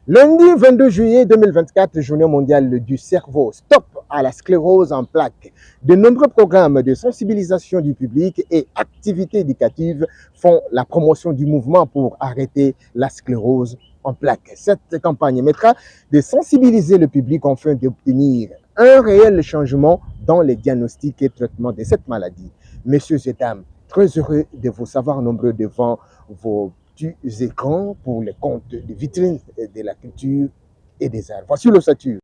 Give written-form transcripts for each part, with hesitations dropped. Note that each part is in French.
Lundi 22 juillet 2024, journée mondiale du cerveau. Stop à la sclérose en plaques. De nombreux programmes de sensibilisation du public et activités éducatives font la promotion du mouvement pour arrêter la sclérose en plaques. Cette campagne mettra de sensibiliser le public afin d'obtenir un réel changement dans les diagnostics et traitements de cette maladie. Messieurs et dames, très heureux de vous savoir nombreux devant vos écrans pour les comptes de vitrines de la culture et des arts. Voici l'ossature.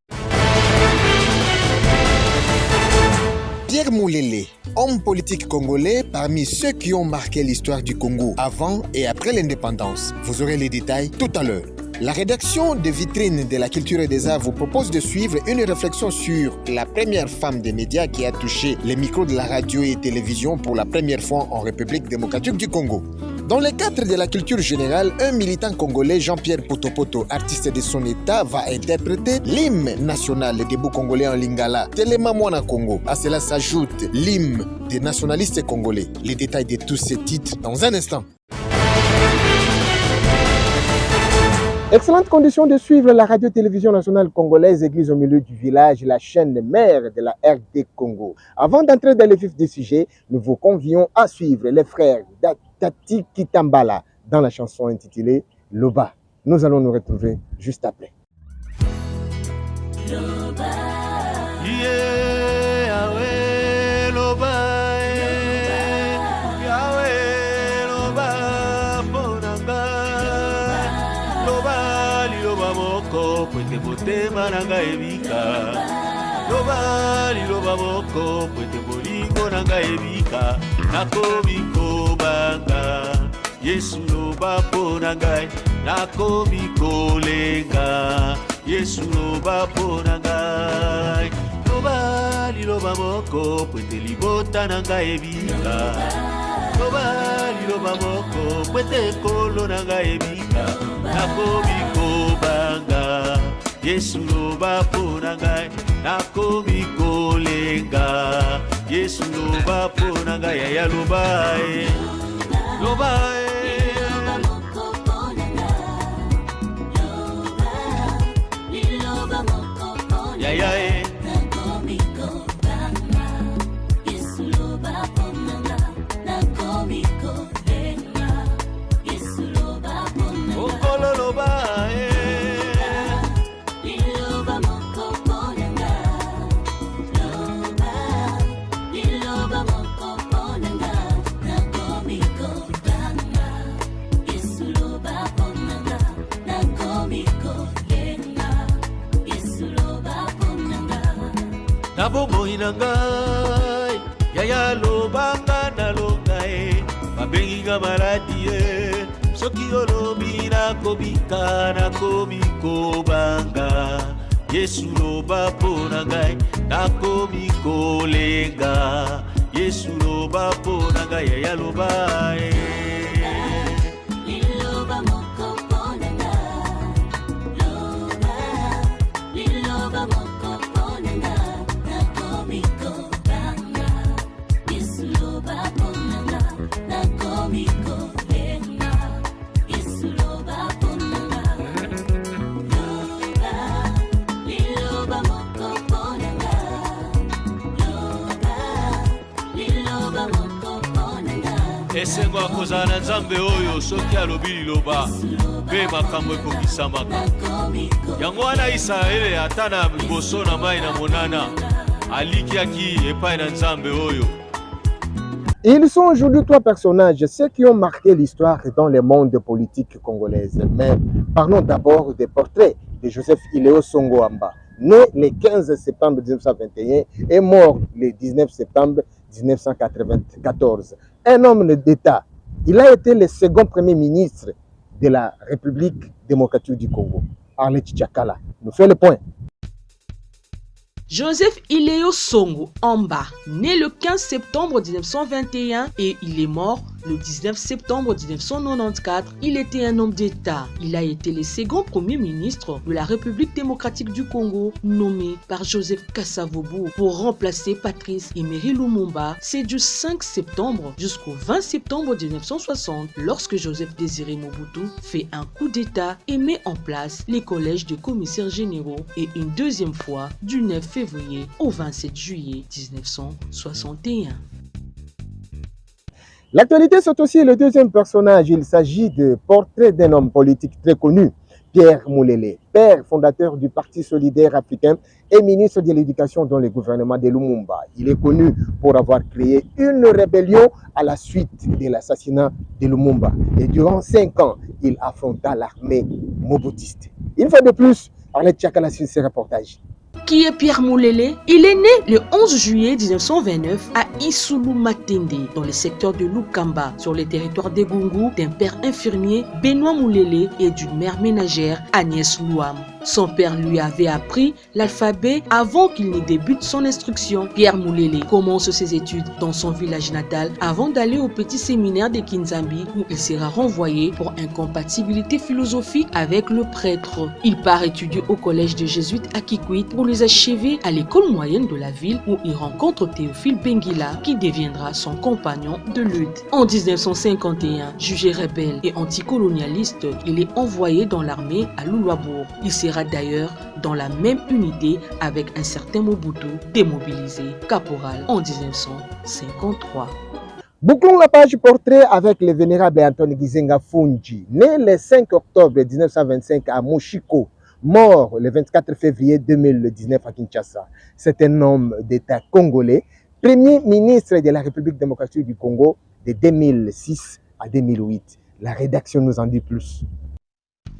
Pierre Moulele, homme politique congolais parmi ceux qui ont marqué l'histoire du Congo avant et après l'indépendance. Vous aurez les détails tout à l'heure. La rédaction de Vitrines de la culture et des arts vous propose de suivre une réflexion sur la première femme des médias qui a touché les micros de la radio et télévision pour la première fois en République démocratique du Congo. Dans le cadre de la culture générale, un militant congolais, Jean-Pierre Potopoto, artiste de son état, va interpréter l'hymne national des debout congolais en lingala, Telema Mwana Congo. À cela s'ajoute l'hymne des nationalistes congolais. Les détails de tous ces titres dans un instant. Excellente condition de suivre la radio-télévision nationale congolaise, église au milieu du village, la chaîne mère de la RD Congo. Avant d'entrer dans le vif des sujets, nous vous convions à suivre les frères Tati Kitambala dans la chanson intitulée Loba. Nous allons nous retrouver juste après. Loba. Yeah, Yahweh, Loba. Yahweh, Loba, Ponanga. Loba, Liloba Moko, Pwete Botema Nanga Ebika. Loba, Liloba Moko, Pwete Bolingo Nanga Ebika. Nakomi Kobanga, Yesu Loba Ponanga. Nakomi Kolenga, Yesu Loba Ponanga. Loba, Liloba Moko, Pwete Libota Nanga Ebika. Loba, Liloba Moko, Pwete Kolo Nanga Ebika. Nakomi Kobanga, Yesu Loba Ponanga. Nakomi Kolenga, Yesu Loba Ponanga. Yaya Loba, Loba, Yaya, Okolo Loba, Nabomo inangai, Yaya Lobanga nalongai, Mabenga maladie, Soki olobi nakobika nakomi kobanga, Yesu Loba Ponangai, Nakomi Kolenga, Yesu Loba Ponangai, Yaya Loba, Liloba Moko Ponanga, Loba, Liloba Moko Ponanga. Esengo akozana nzambe oyo soki alobi liloba mpe makambo ekokisamaka yango wana Israele ata na liboso na mai na monana alikiaki epai na nzambe oyo. Ils sont aujourd'hui trois personnages, ceux qui ont marqué l'histoire dans le monde politique congolais. Mais parlons d'abord des portraits de Joseph Iléo Songo Amba, né le 15 septembre 1921 et mort le 19 septembre 1994. Un homme d'État. Il a été le second premier ministre de la République démocratique du Congo. Arlet Tchakala nous fait le point. Joseph Iléo Songo Amba, né le 15 septembre 1921 et il est mort Le 19 septembre 1994, il était un homme d'État. Il a été le second premier ministre de la République démocratique du Congo, nommé par Joseph Kasavubu pour remplacer Patrice Emery Lumumba. C'est du 5 septembre jusqu'au 20 septembre 1960, lorsque Joseph Désiré Mobutu fait un coup d'État et met en place les collèges de commissaires généraux, et une deuxième fois du 9 février au 27 juillet 1961. L'actualité, c'est aussi le deuxième personnage. Il s'agit de portrait d'un homme politique très connu, Pierre Moulele, père fondateur du Parti solidaire africain et ministre de l'Éducation dans le gouvernement de Lumumba. Il est connu pour avoir créé une rébellion à la suite de l'assassinat de Lumumba. Et durant 5 ans, il affronta l'armée mobutiste. Une fois de plus, Arlette Tchakala sur ce reportage. Qui est Pierre Moulele? Il est né le 11 juillet 1929 à Issoulou Matende, dans le secteur de Lukamba, sur le territoire d'Egungu, d'un père infirmier, Benoît Moulele, et d'une mère ménagère, Agnès Louam. Son père lui avait appris l'alphabet avant qu'il ne débute son instruction. Pierre Moulele commence ses études dans son village natal avant d'aller au petit séminaire de Kinzambi, où il sera renvoyé pour incompatibilité philosophique avec le prêtre. Il part étudier au collège des jésuites à Kikwit pour les achever à l'école moyenne de la ville, où il rencontre Théophile Benguila, qui deviendra son compagnon de lutte. En 1951, jugé rebelle et anticolonialiste, il est envoyé dans l'armée à Louloabourg. Il sera d'ailleurs dans la même unité avec un certain Mobutu, démobilisé caporal en 1953. Bouclons la page portrait avec le vénérable Antoine Gizenga Fungi, né le 5 octobre 1925 à Moshiko, mort le 24 février 2019 à Kinshasa. C'est un homme d'État congolais, premier ministre de la République démocratique du Congo de 2006 à 2008. La rédaction nous en dit plus.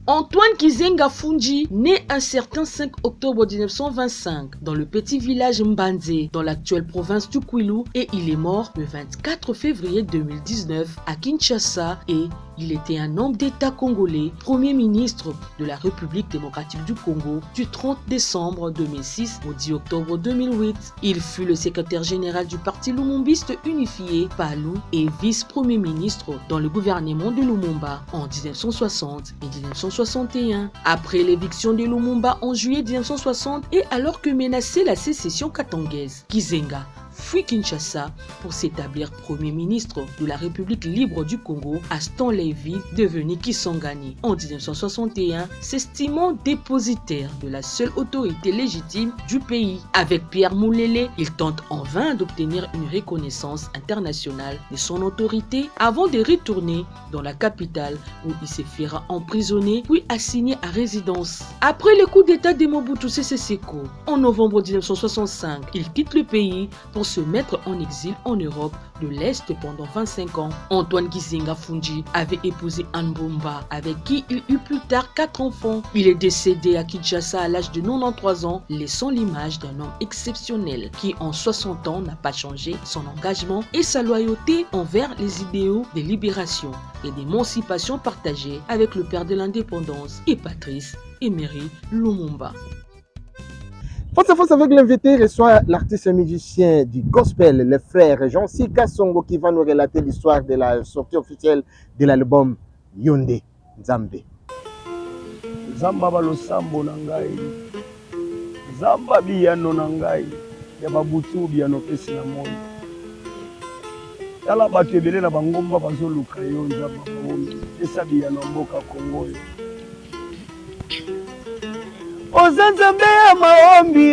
Antoine Gizenga Fungi, né un certain 5 octobre 1925 dans le petit village Mbanze, dans l'actuelle province du Kwilu, et il est mort le 24 février 2019 à Kinshasa, et il était un homme d'État congolais, premier ministre de la République démocratique du Congo du 30 décembre 2006 au 10 octobre 2008. Il fut le secrétaire général du Parti lumumbiste unifié, PALU, et vice-premier ministre dans le gouvernement de Lumumba en 1960 et 1961. Après l'éviction de Lumumba en juillet 1960 et alors que menaçait la sécession katangaise, Gizenga fuit Kinshasa pour s'établir premier ministre de la République libre du Congo à Stanleyville, devenu Kisangani en 1961, s'estimant dépositaire de la seule autorité légitime du pays. Avec Pierre Moulele, il tente en vain d'obtenir une reconnaissance internationale de son autorité avant de retourner dans la capitale où il se fera emprisonner puis assigné à résidence. Après le coup d'état de Mobutu Sese Seko en novembre 1965, il quitte le pays pour se mettre en exil en Europe de l'Est pendant 25 ans. Antoine Gizenga Fungi avait épousé Anne Bomba, avec qui il eut plus tard 4 enfants. Il est décédé à Kinshasa à l'âge de 93 ans, laissant l'image d'un homme exceptionnel qui en 60 ans n'a pas changé son engagement et sa loyauté envers les idéaux de libération et d'émancipation partagée avec le père de l'indépendance et Patrice Emery Lumumba. Face avec l'invité reçoit l'artiste musicien du gospel, le frère Jean-C Kasongo, qui va nous relater l'histoire de la sortie officielle de l'album Yonde Nzambe. Zamba balosambo nangai, Zamba biyano nangai, yababutu biyano pesi na moyo. Yala bato ebele na bangomba bazoluka yo Nzamba bawomi, esa biyano mboka Kongo yo. Ozanzambe ya maombi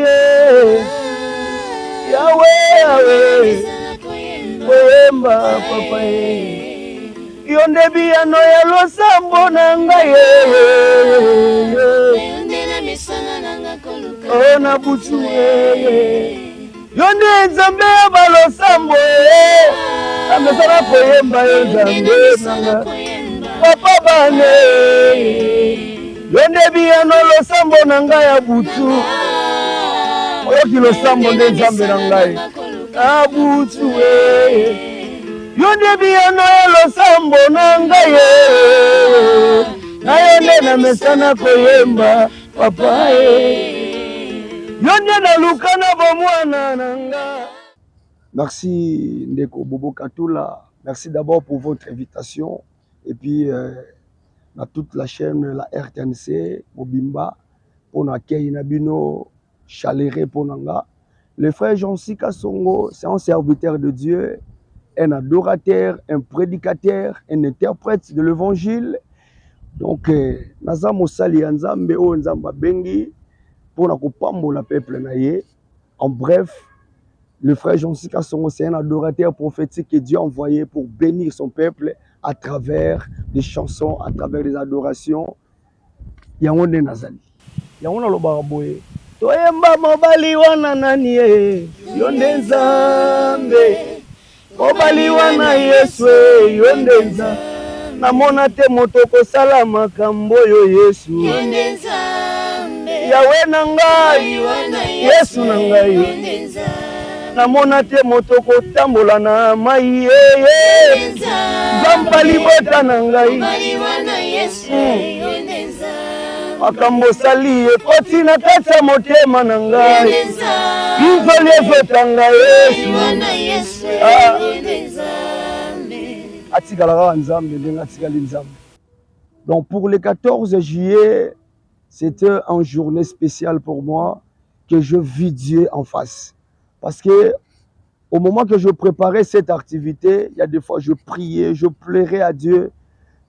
Yawe Yawe Wemba papa Yonde biyano ya losambo na ngai Ona butu Yonde nzambe ya balosambo Amesana koyemba yo nzambe nanga Papa bane Yonde biyano losambo na ngai ya butu Oyoki losambo nde nzambe na ngai ya butu Yonde biyano ya losambo na ngai Na yonde na mesana koyemba papa Yonde na luka na bomwana na ngai. Merci Ndeko Bobo Katula Merci d'abord pour votre invitation. Et puis, dans toute la chaîne, la RTNC, Mobimba, pour l'accueil, Nabino, chaleureux pour Nanga. Le frère Jean-Sika Songo, c'est un serviteur de Dieu, un adorateur, un prédicateur, un interprète de l'évangile. Donc, naza mosali ya Nzambe o Nzamba bengi pour na kopambola peuple na ye. En bref, le frère Jean-Sika Songo, c'est un adorateur prophétique que Dieu a envoyé pour bénir son peuple à travers des chansons, à travers des adorations. Yango nde nazali. Yango nalobaka boye. Toyemba mobali wana nani ye, yo nde Nzambe. Mobali wana Yesu, yo nde Nzambe. Namona te moto kosala makambo yo Yesu. Yo nde Nzambe. Yawe na ngai, Yesu na ngai. Yo nde Nzambe. Namona te moto kotambola na mai ye. Nzambe libota na ngai. Mobali wana Yesu, yo nde Nzambe. Makambo sali ekoti na kati ya motema na ngai. Nzoli ezotanga Yesu. Atikalaka Nzambe ndenga atikali Nzambe. Donc pour le 14 juillet, c'était une journée spéciale pour moi que je vis Dieu en face. Parce que au moment que je préparais cette activité, il y a des fois je priais, je pleurais à Dieu,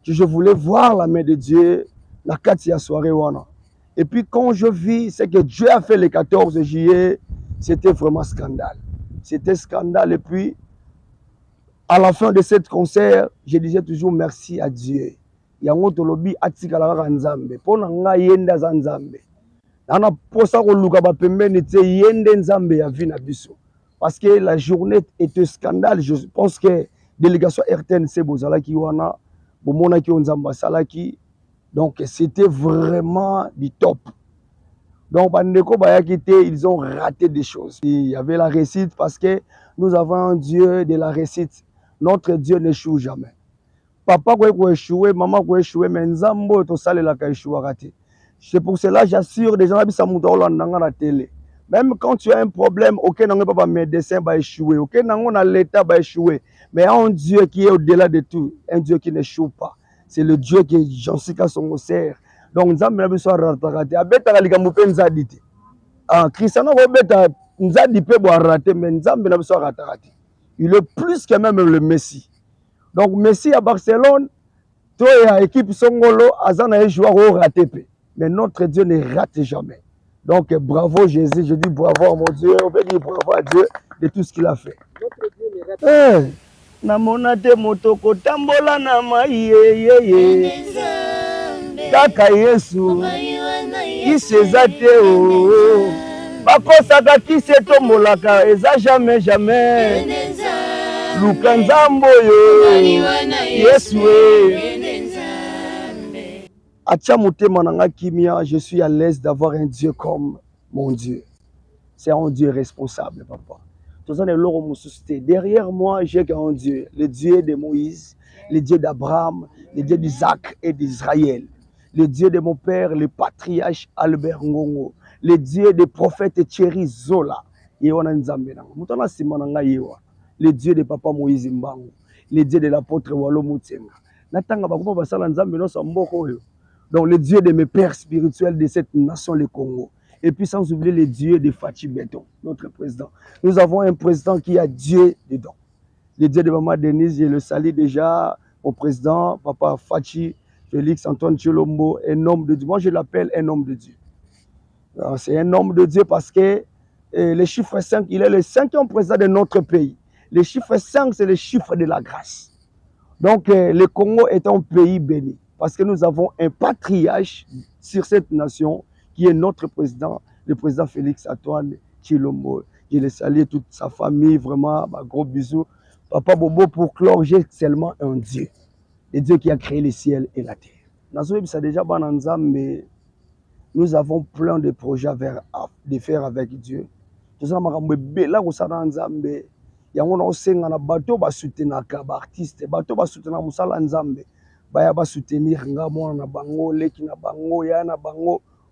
que je voulais voir la main de Dieu. La Katia soirée wana. Et puis quand je vis ce que Dieu a fait le 14 juillet, c'était vraiment scandale. C'était scandale. Et puis, à la fin de ce concert, je disais toujours merci à Dieu. Yango tolobi atikalaka Nzambe. Pona nga yenda za Nzambe. Nana posa ko luka ba pembeni te yende Nzambe ya vina biso. Parce que la journée était scandale. Je pense que délégation RTNC bozalaki wana, bomona ki Nzamba salaki. Donc, c'était vraiment du top. Donc, ils ont raté des choses. Il y avait la réussite parce que nous avons un Dieu de la réussite. Notre Dieu n'échoue jamais. Papa peut échouer, maman peut échouer, mais Nzambo to sale la échouer raté. C'est pour cela j'assure des gens qui sont dans la télé. Même quand tu as un problème, aucun papa médecin va échouer, aucun l'État va échouer. Mais un Dieu qui est au-delà de tout, un Dieu qui n'échoue pas. C'est le Dieu que Jean-Sika Songo sert. Donc, Nzambe na biso ratarate. Abeta likambo pe nzadi te. Christiano beta nzadi pe bo raté, mais Nzambe na biso ratarate. Il est plus que même le Messie. Donc, Messi à Barcelone, toi et à l'équipe Songolo, Azana est joueur au raté pe. Mais notre Dieu ne rate jamais. Donc, bravo Jésus. Je dis bravo à mon Dieu. On peut dire bravo à Dieu de tout ce qu'il a fait. Notre Dieu ne rate jamais. Namona te moto kotambola na mai ye kaka Yesu kiseza te o bakosaka kise tombolaka eza jamais jamais luka Nzambo yo Yesu atia motema nanga kimia. Je suis à l'aise d'avoir un Dieu comme mon Dieu. C'est un Dieu responsable, papa. Derrière moi, j'ai un Dieu, le Dieu de Moïse, le Dieu d'Abraham, le Dieu d'Isaac et d'Israël, le Dieu de mon père, le patriarche Albert Ngongo, le Dieu des prophètes Thierry Zola, le Dieu de papa Moïse Mbango, le Dieu de l'apôtre Walo Mutsenga. Donc le Dieu de mes pères spirituels de cette nation, le Congo. Et puis sans oublier les dieux de Fachi Beton, notre président. Nous avons un président qui a Dieu dedans. Le Dieu de Maman Denise, je le salue déjà, mon président, Papa Fachi, Félix Antoine Chilombo, un homme de Dieu. Moi, je l'appelle un homme de Dieu. C'est un homme de Dieu parce que le chiffre 5, il est le 5e président de notre pays. Le chiffre 5, c'est le chiffre de la grâce. Donc, le Congo est un pays béni parce que nous avons un patriarche sur cette nation qui est notre président, le président Félix Antoine Chilombo. Je le salue toute sa famille, vraiment, gros bisous. Papa Bobo, pour clore, j'ai seulement un Dieu. Le Dieu qui a créé le ciel et la terre. Mais nous avons plein de projets à faire avec Dieu. Nous avons artistes, soutenir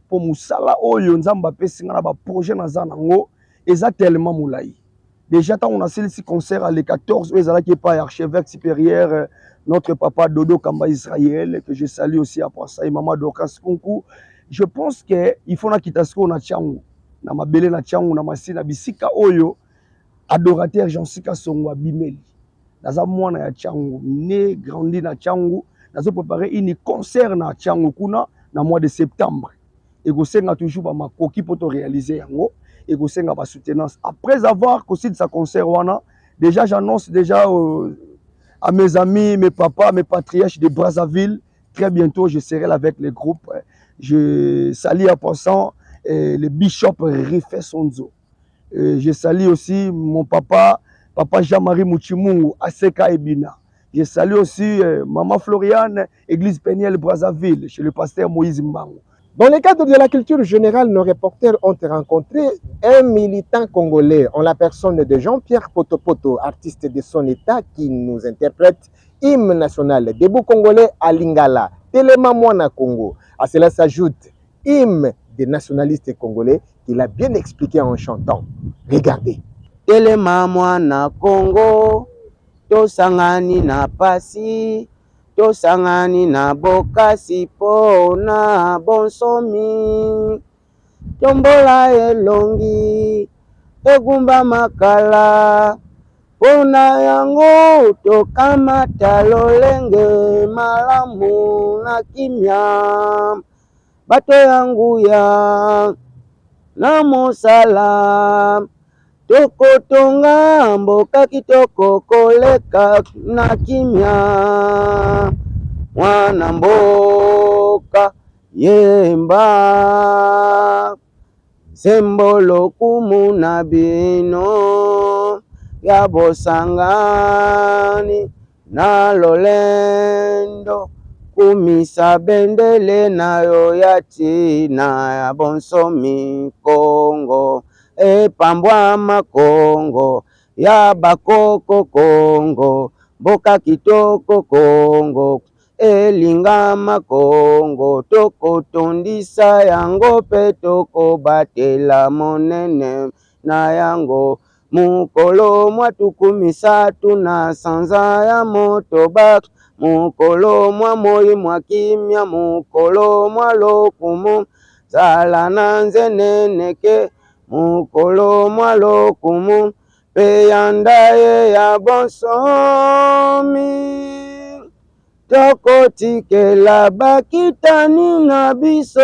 pour musala oyo nzamba pesinga na ba projet na za nango eza tellement moulayi. Déjà, quand on a ce concert à les 14, ils allaient pas archevêque supérieur, notre papa Dodo Kamba Israël, que je salue aussi après ça, et maman Dokas Kunku. Je pense qu'il faut na kitasko na changu, na mabele na changu, na masina bisika oyo, adorateur Jean-Sika Songo Bimeli. Naza mwana ya changu, né, grandi na changu, nazo préparé une concert na changu kuna, na mois de septembre. Et que c'est toujours ba makoki pour te réaliser yango. Et que c'est ma soutenance. Après avoir conçu sa concert, déjà j'annonce déjà à mes amis, mes papas, mes patriarches de Brazzaville, très bientôt je serai là avec les groupes. Je salue en passant le bishop Rifé Sonzo. Je salue aussi mon papa Jean-Marie Mouchimungu, Aseka Ebina. Je salue aussi maman Floriane, église Péniel Brazzaville, chez le pasteur Moïse Mbango. Dans le cadre de la culture générale, nos reporters ont rencontré un militant congolais en la personne de Jean-Pierre Potopoto, artiste de son état qui nous interprète hymne national debout congolais à Lingala, Telema Mwana Congo. À cela s'ajoute hymne des nationalistes congolais qu'il a bien expliqué en chantant. Regardez. Telema Mwana Congo, tosangani na pasi. Tosangani na bokasi po na bonsomi. Tombola elongi, egumba makala. Pona yango tokamata lolenge malamu na kimya. Bato yangu ya na mosala. Tokotonga mboka kitoko koleka na kimya. Mwana mboka yemba. Sembolo kumuna bino. Ya bosangani na lolendo. Kumisa bendele na yo ya China ya bonsomi Kongo. Pambwa makongo ya bakoko Kongo, boka kitoko Kongo, elinga makongo, toko tondisa yango pe toko batela monene na yango. Mukolo mwa tukumisatu na sanza ya moto bak, mukolo mwa moi mwa kimya, mukolo mwa lokumu, zala na nzeneneke. Mukolo mwalo kumu pe yandaye ya bonsomi. Toko tikela bakitani na biso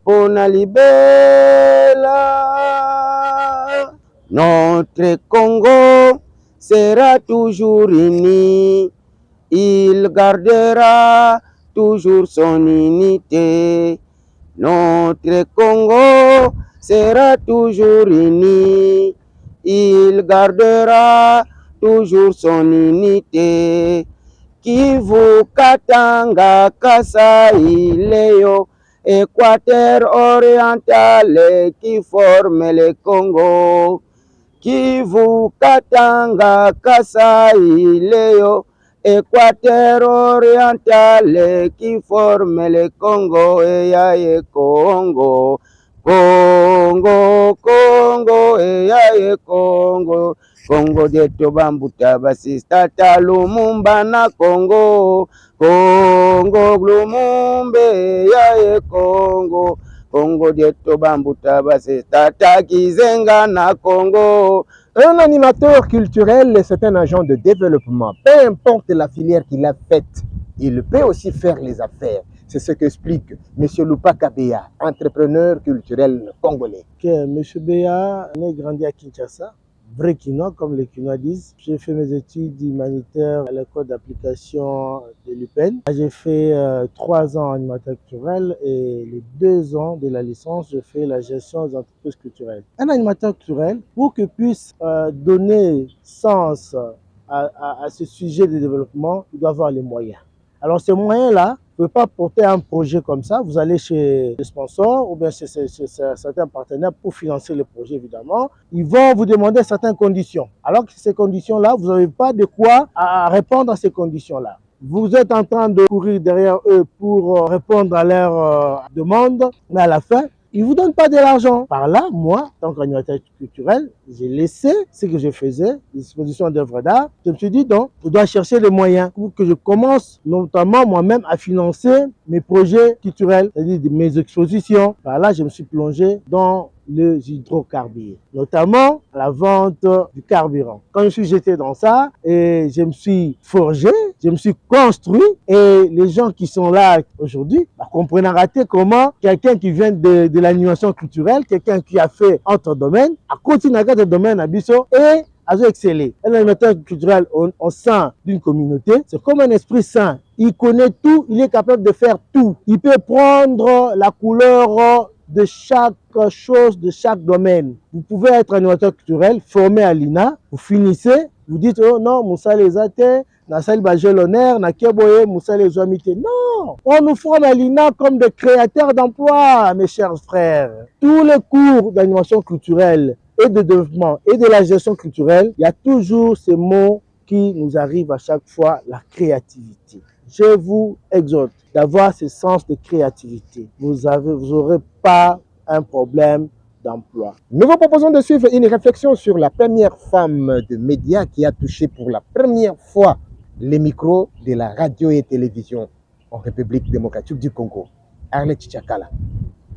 pona libela. Notre Congo sera toujours uni. Il gardera toujours son unité. Notre Congo sera toujours uni, il gardera toujours son unité. Kivu, Katanga, Kasai, Leo, Équateur oriental qui forme le Congo. Kivu, Katanga, Kasai, Leo, Équateur oriental qui forme le Congo. Et Congo. Congo, Congo, Congo, Congo de Tobambuta basista Lumumba na Congo, Congo Lumumbe, Congo, Congo de Tobambuta basista Kizenga na Congo. Un animateur culturel, c'est un agent de développement. Peu importe la filière qu'il a faite, il peut aussi faire les affaires. C'est ce qu'explique M. Lupaka Beya, entrepreneur culturel congolais. M. Beya est grandi à Kinshasa, vrai Quinois, comme les Quinois disent. J'ai fait mes études humanitaires à l'école d'application de l'UPEN. J'ai fait 3 ans en animateur culturel et les 2 ans de la licence, je fais la gestion des entreprises culturelles. Un animateur culturel, pour qu'il puisse donner sens à ce sujet de développement, il doit avoir les moyens. Alors ces moyens-là, vous ne pouvez pas porter un projet comme ça, vous allez chez les sponsors ou bien chez certains partenaires pour financer le projet évidemment. Ils vont vous demander certaines conditions. Alors que ces conditions-là, vous n'avez pas de quoi à répondre à ces conditions-là. Vous êtes en train de courir derrière eux pour répondre à leurs demandes, mais à la fin, ils ne vous donnent pas de l'argent. Par là, moi, en tant qu'animateur culturel, j'ai laissé ce que je faisais, l'exposition d'œuvres d'art. Je me suis dit, donc, je dois chercher les moyens pour que je commence, notamment moi-même, à financer mes projets culturels, c'est-à-dire mes expositions. Par là, je me suis plongé dans les hydrocarbures, notamment la vente du carburant. Quand je suis jeté dans ça, et je me suis forgé, je me suis construit, et les gens qui sont là aujourd'hui comprennent à rater comment quelqu'un qui vient de l'animation culturelle, quelqu'un qui a fait autre domaine, a continué à faire des domaines à Bisso et a excellé. Un animateur culturel au sein d'une communauté, c'est comme un esprit sain. Il connaît tout, il est capable de faire tout. Il peut prendre la couleur de chaque chose, de chaque domaine. Vous pouvez être animateur culturel, formé à l'INA, vous finissez, vous dites, oh non, Moussa les athées, Nassal Bajé l'honneur, Nakeboye, Moussa les amitiés. Non, on nous forme à l'INA comme des créateurs d'emplois, mes chers frères. Tous les cours d'animation culturelle et de développement et de la gestion culturelle, il y a toujours ces mots qui nous arrivent à chaque fois, la créativité. Je vous exhorte d'avoir ce sens de créativité. Vous n'aurez pas un problème d'emploi. Nous vous proposons de suivre une réflexion sur la première femme de médias qui a touché pour la première fois les micros de la radio et télévision en République démocratique du Congo. Arlette Tchakala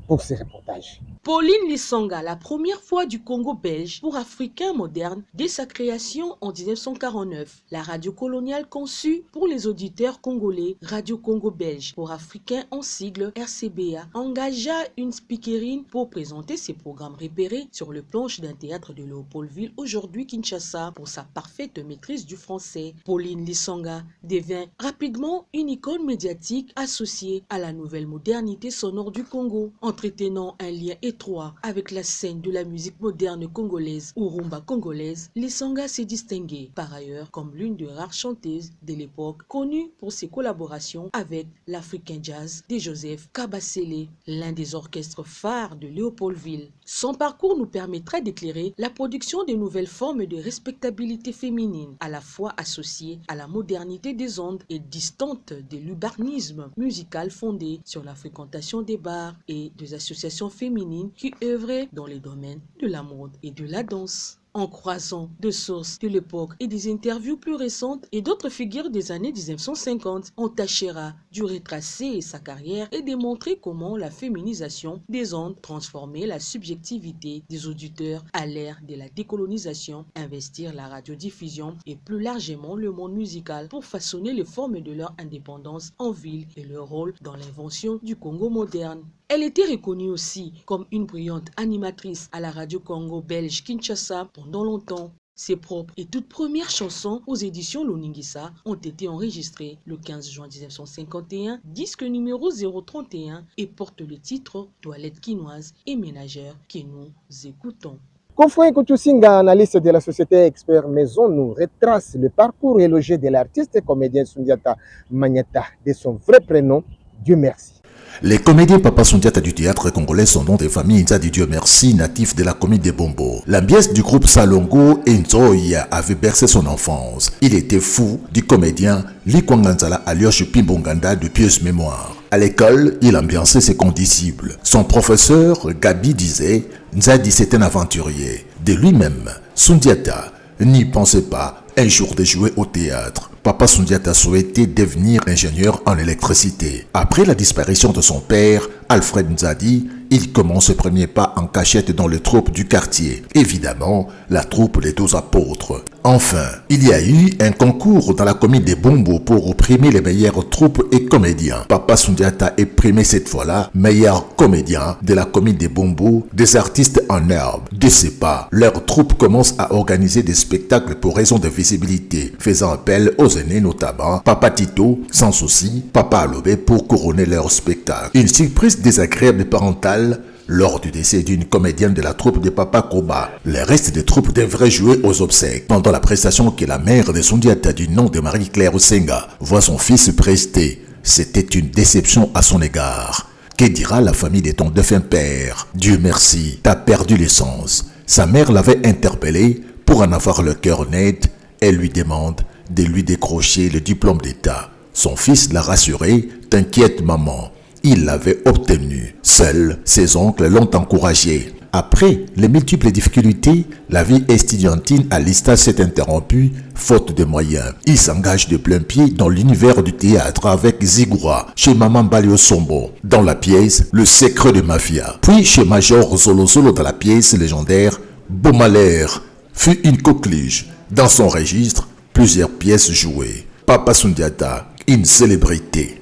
pour ce reportage. Pauline Lisanga, la première fois du Congo belge pour Africains modernes dès sa création en 1949. La radio coloniale conçue pour les auditeurs congolais, Radio Congo belge pour Africains en sigle RCBA, engagea une speakerine pour présenter ses programmes repérés sur le planche d'un théâtre de Léopoldville, aujourd'hui Kinshasa, pour sa parfaite maîtrise du français. Pauline Lisanga devint rapidement une icône médiatique associée à la nouvelle modernité sonore du Congo, entretenant un lien étroit avec la scène de la musique moderne congolaise ou rumba congolaise. Lisanga s'est distinguée par ailleurs comme l'une des rares chanteuses de l'époque, connue pour ses collaborations avec l'Africain Jazz de Joseph Kabasele, l'un des orchestres phares de Léopoldville. Son parcours nous permettra d'éclairer la production de nouvelles formes de respectabilité féminine, à la fois associées à la modernité des ondes et distantes de l'urbanisme musical fondé sur la fréquentation des bars et des associations féminines qui œuvraient dans les domaines de la mode et de la danse. En croisant de sources de l'époque et des interviews plus récentes et d'autres figures des années 1950, on tâchera de retracer sa carrière et démontrer comment la féminisation des ondes transformait la subjectivité des auditeurs à l'ère de la décolonisation, investir la radiodiffusion et plus largement le monde musical pour façonner les formes de leur indépendance en ville et leur rôle dans l'invention du Congo moderne. Elle était reconnue aussi comme une brillante animatrice à la radio Congo belge Kinshasa pendant longtemps. Ses propres et toutes premières chansons aux éditions Loningisa ont été enregistrées le 15 juin 1951, disque numéro 031 et porte le titre Toilette quinoise et ménagère que nous écoutons. Confrère Kutusinga, analyste de la société Expert Maison, nous retrace le parcours élogé de l'artiste et comédien Sundiata Magnata, de son vrai prénom, Dieu merci. Les comédiens Papa Sundiata du théâtre congolais sont nom des familles Nzadi Dieu merci, natifs de la commune de Bombo. L'ambiance du groupe Salongo et Nzoya avait bercé son enfance. Il était fou du comédien Likwanganzala alias Pimbonganda de pieuse mémoire. À l'école, il ambiançait ses condisciples. Son professeur, Gabi, disait « Nzadi c'est un aventurier ». De lui-même, Sundiata n'y pensait pas un jour de jouer au théâtre. Papa Sundiata souhaitait devenir ingénieur en électricité. Après la disparition de son père, Alfred Nzadi, il commence ses premiers pas en cachette dans les troupes du quartier. Évidemment, la troupe des 12 apôtres. Enfin, il y a eu un concours dans la commune de Bombo pour primer les meilleures troupes et comédiens. Papa Sundiata est primé cette fois-là meilleur comédien de la commune de Bombo, des artistes en herbe. De ces pas, leur troupe commence à organiser des spectacles pour raison de visibilité, faisant appel aux aînés notamment Papa Tito, Sans Souci, Papa Alobé pour couronner leur spectacle. Une surprise désagréable parentale lors du décès d'une comédienne de la troupe de Papa Koba. Le reste des troupes devraient jouer aux obsèques. Pendant la prestation que la mère de Sundiata du nom de Marie-Claire Senga voit son fils prester, c'était une déception à son égard. Que dira la famille de ton défunt père? Dieu merci, t'as perdu l'essence. Sa mère l'avait interpellé pour en avoir le cœur net. Elle lui demande de lui décrocher le diplôme d'État. Son fils l'a rassuré, t'inquiète maman, il l'avait obtenu. Seuls ses oncles l'ont encouragé. Après les multiples difficultés, la vie estudiantine à l'ISTA s'est interrompue, faute de moyens. Il s'engage de plein pied dans l'univers du théâtre avec Zigura, chez Maman Balio Sombo, dans la pièce Le Secret de Mafia. Puis chez Major Zolo Zolo dans la pièce légendaire Beaumaler fut une coquelige. Dans son registre, plusieurs pièces jouées. Papa Sundiata, une célébrité.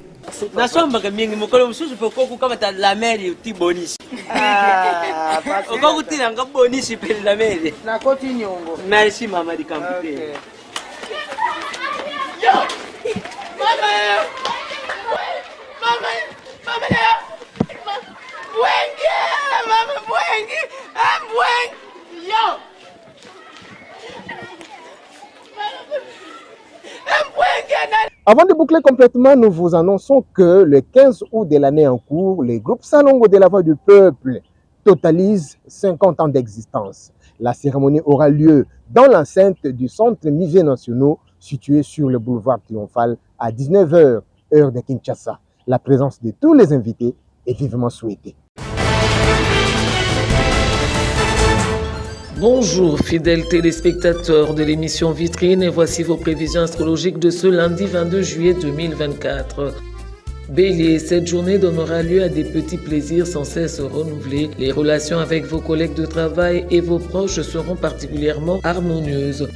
Nasombaka mingi mokolo mususu poko kukamata la meri uti bonisi. Okakutina nga bonisi pe la meri. Na koti nyongo. Merci mama di kampute. Yo! Mama! Mama! Mama! Bwengi! Mama bwengi! Bwengi! Yo! Avant de boucler complètement, nous vous annonçons que le 15 août de l'année en cours, le groupe Salongo de la Voix du Peuple totalise 50 ans d'existence. La cérémonie aura lieu dans l'enceinte du Centre Musées Nationaux situé sur le boulevard Triomphal à 19h, heure de Kinshasa. La présence de tous les invités est vivement souhaitée. Bonjour fidèles téléspectateurs de l'émission Vitrine et voici vos prévisions astrologiques de ce lundi 22 juillet 2024. Bélier, cette journée donnera lieu à des petits plaisirs sans cesse renouvelés. Les relations avec vos collègues de travail et vos proches seront particulièrement harmonieuses.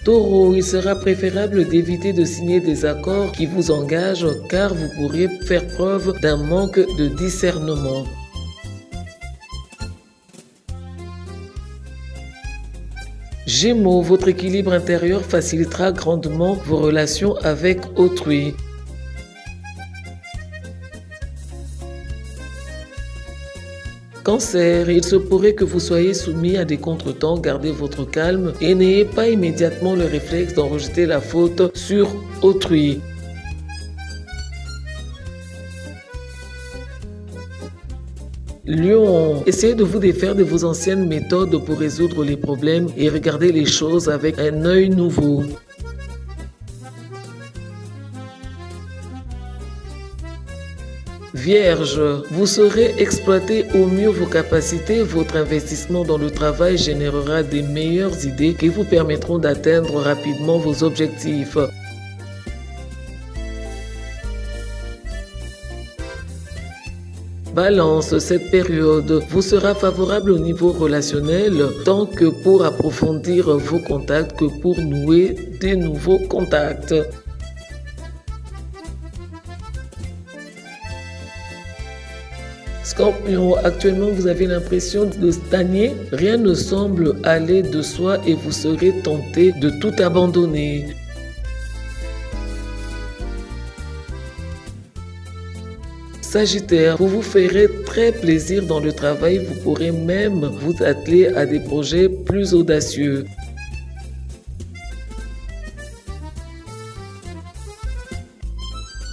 Taureau, il sera préférable d'éviter de signer des accords qui vous engagent car vous pourriez faire preuve d'un manque de discernement. Gémeaux, votre équilibre intérieur facilitera grandement vos relations avec autrui. Cancer, il se pourrait que vous soyez soumis à des contretemps, gardez votre calme et n'ayez pas immédiatement le réflexe d'en rejeter la faute sur autrui. Lion, essayez de vous défaire de vos anciennes méthodes pour résoudre les problèmes et regardez les choses avec un œil nouveau. Vierge, vous saurez exploiter au mieux vos capacités, votre investissement dans le travail générera des meilleures idées qui vous permettront d'atteindre rapidement vos objectifs. Balance, cette période vous sera favorable au niveau relationnel tant que pour approfondir vos contacts que pour nouer des nouveaux contacts. Scorpion, actuellement vous avez l'impression de stagner, rien ne semble aller de soi et vous serez tenté de tout abandonner. Sagittaire, vous vous ferez très plaisir dans le travail, vous pourrez même vous atteler à des projets plus audacieux.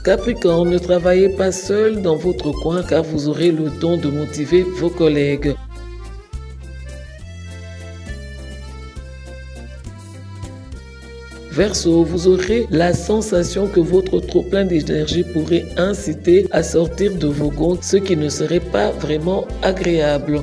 Capricorne, ne travaillez pas seul dans votre coin car vous aurez le don de motiver vos collègues. Verseau, vous aurez la sensation que votre trop-plein d'énergie pourrait inciter à sortir de vos gonds, ce qui ne serait pas vraiment agréable.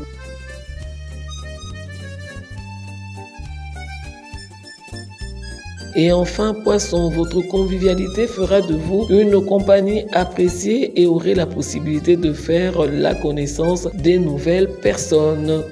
Et enfin, Poisson, votre convivialité fera de vous une compagnie appréciée et aurez la possibilité de faire la connaissance des nouvelles personnes.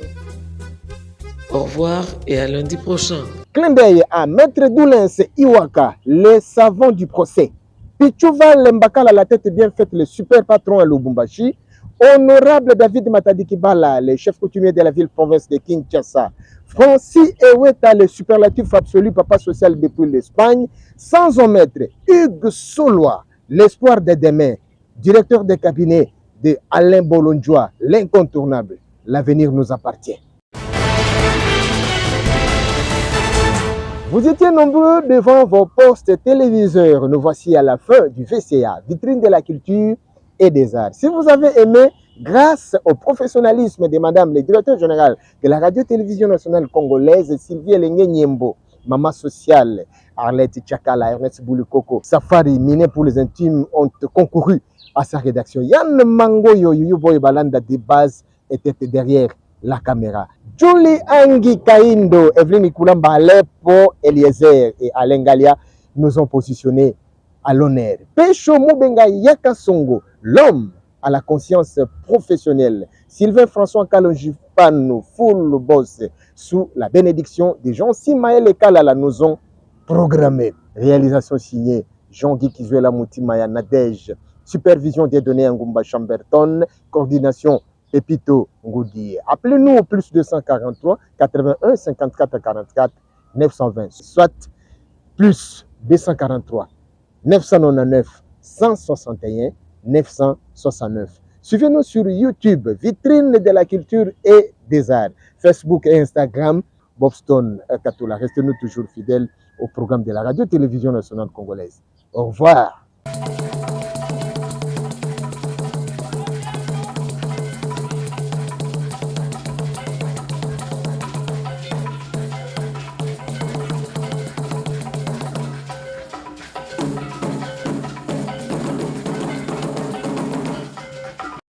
Au revoir et à lundi prochain. Clin d'œil à Maître Doulens Iwaka, le savant du procès. Pichouva Lembakala, la tête bien faite, le super patron à Lubumbashi. Honorable David Matadi Kibala, le chef coutumier de la ville-province de Kinshasa. Francis Eweta, le superlatif absolu, papa social depuis l'Espagne. Sans omettre Hugues Solois, l'espoir de demain, directeur de cabinet de Alain Bolonjoa, l'incontournable. L'avenir nous appartient. Vous étiez nombreux devant vos postes téléviseurs. Nous voici à la fin du VCA, vitrine de la culture et des arts. Si vous avez aimé, grâce au professionnalisme de Madame le directeur général de la radio-télévision nationale congolaise, Sylvie Lengue Niembo, Maman Sociale, Arlette Tchakala, Ernest Boulukoko, Safari, Minet pour les intimes ont concouru à sa rédaction. Yann Mango Yoyou Boy Balanda des bases était derrière la caméra. Julie Angi Kaindo, Evelyne Koulamba Aleppo, Eliezer et Alain Galia nous ont positionnés à l'honneur. Pécho Moubenga Yakasongo, l'homme à la conscience professionnelle. Sylvain François Kalonjipano, full boss, sous la bénédiction des gens. Simaël et Kalala nous ont programmé. Réalisation signée Jean-Guy Kizuela Moutimaya Nadège. Supervision des données Ngumba Chamberton. Coordination Pepito Ngoudi. Appelez-nous au plus 243 81 54 44 920. Soit plus 243 999 161 969. Suivez-nous sur YouTube, Vitrine de la culture et des arts. Facebook et Instagram, Bobstone Katoula. Restez-nous toujours fidèles au programme de la radio-télévision nationale congolaise. Au revoir.